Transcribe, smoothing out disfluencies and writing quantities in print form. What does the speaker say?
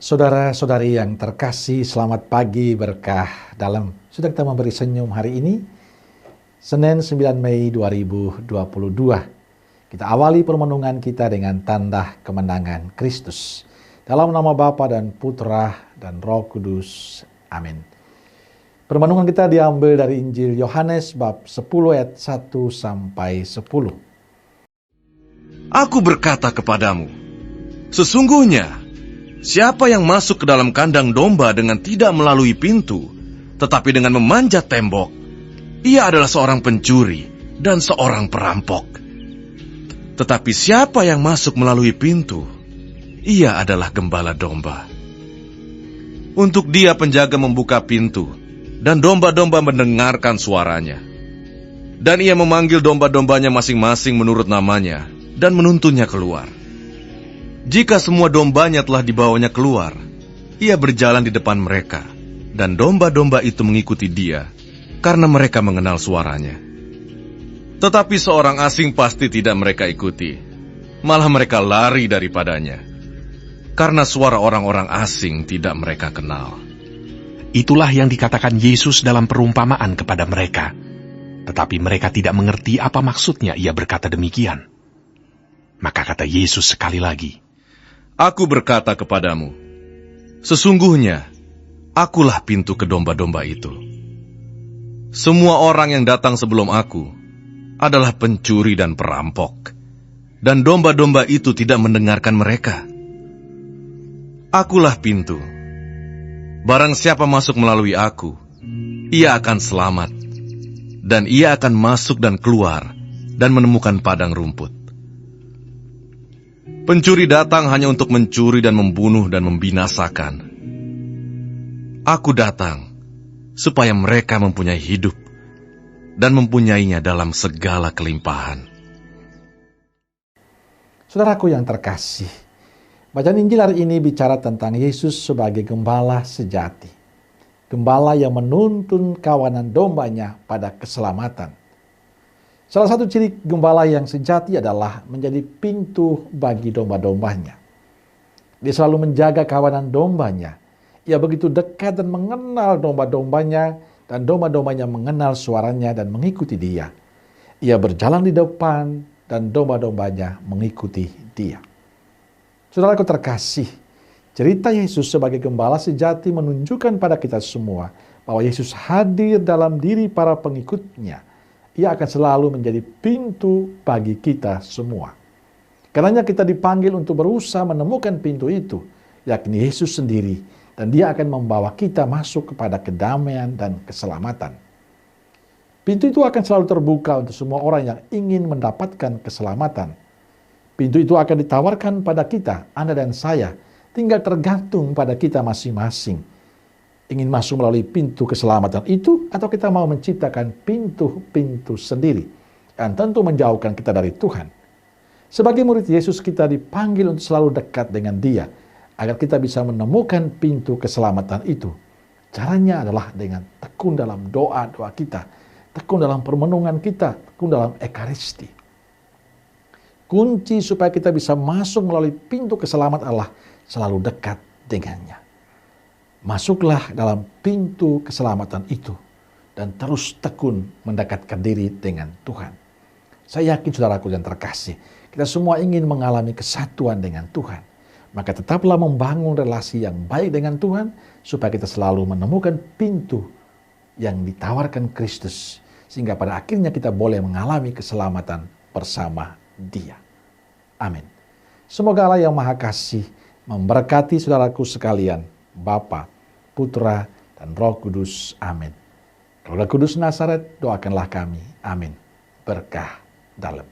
Saudara-saudari yang terkasih, selamat pagi berkah dalam. Sudah kita memberi senyum hari ini, Senin 9 Mei 2022. Kita awali permenungan kita dengan tanda kemenangan Kristus. Dalam nama Bapa dan Putra dan Roh Kudus. Amin. Permenungan kita diambil dari Injil Yohanes bab 10 ayat 1 sampai 10. Aku berkata kepadamu, sesungguhnya siapa yang masuk ke dalam kandang domba dengan tidak melalui pintu, tetapi dengan memanjat tembok, ia adalah seorang pencuri dan seorang perampok. Tetapi siapa yang masuk melalui pintu, ia adalah gembala domba. Untuk dia penjaga membuka pintu, dan domba-domba mendengarkan suaranya. Dan ia memanggil domba-dombanya masing-masing menurut namanya, dan menuntunnya keluar. Jika semua dombanya telah dibawanya keluar, ia berjalan di depan mereka, dan domba-domba itu mengikuti dia, karena mereka mengenal suaranya. Tetapi seorang asing pasti tidak mereka ikuti, malah mereka lari daripadanya, karena suara orang-orang asing tidak mereka kenal. Itulah yang dikatakan Yesus dalam perumpamaan kepada mereka. Tetapi mereka tidak mengerti apa maksudnya ia berkata demikian. Maka kata Yesus sekali lagi, Aku berkata kepadamu, sesungguhnya akulah pintu ke domba-domba itu. Semua orang yang datang sebelum aku adalah pencuri dan perampok, dan domba-domba itu tidak mendengarkan mereka. Akulah pintu. Barang siapa masuk melalui aku, ia akan selamat, dan ia akan masuk dan keluar dan menemukan padang rumput. Pencuri datang hanya untuk mencuri dan membunuh dan membinasakan. Aku datang supaya mereka mempunyai hidup dan mempunyainya dalam segala kelimpahan. Saudaraku yang terkasih, bacaan Injil hari ini bicara tentang Yesus sebagai gembala sejati. Gembala yang menuntun kawanan dombanya pada keselamatan. Salah satu ciri gembala yang sejati adalah menjadi pintu bagi domba-dombanya. Dia selalu menjaga kawanan dombanya. Ia begitu dekat dan mengenal domba-dombanya, dan domba-dombanya mengenal suaranya dan mengikuti dia. Ia berjalan di depan, dan domba-dombanya mengikuti dia. Saudaraku terkasih, cerita Yesus sebagai gembala sejati menunjukkan pada kita semua bahwa Yesus hadir dalam diri para pengikutnya. Ia akan selalu menjadi pintu bagi kita semua. Karenanya kita dipanggil untuk berusaha menemukan pintu itu, yakni Yesus sendiri, dan dia akan membawa kita masuk kepada kedamaian dan keselamatan. Pintu itu akan selalu terbuka untuk semua orang yang ingin mendapatkan keselamatan. Pintu itu akan ditawarkan pada kita, Anda dan saya, tinggal tergantung pada kita masing-masing. Ingin masuk melalui pintu keselamatan itu, atau kita mau menciptakan pintu-pintu sendiri yang tentu menjauhkan kita dari Tuhan. Sebagai murid Yesus, kita dipanggil untuk selalu dekat dengan Dia agar kita bisa menemukan pintu keselamatan itu. Caranya adalah dengan tekun dalam doa-doa kita, tekun dalam permenungan kita, tekun dalam ekaristi. Kunci supaya kita bisa masuk melalui pintu keselamatan adalah selalu dekat dengannya. Masuklah dalam pintu keselamatan itu dan terus tekun mendekatkan diri dengan Tuhan. Saya yakin saudaraku yang terkasih, kita semua ingin mengalami kesatuan dengan Tuhan. Maka tetaplah membangun relasi yang baik dengan Tuhan supaya kita selalu menemukan pintu yang ditawarkan Kristus, sehingga pada akhirnya kita boleh mengalami keselamatan bersama Dia. Amin. Semoga Allah yang Maha Kasih memberkati saudaraku sekalian, Bapa, Putra, dan Roh Kudus. Amin. Roh Kudus Nazaret, doakanlah kami. Amin. Berkah dalam.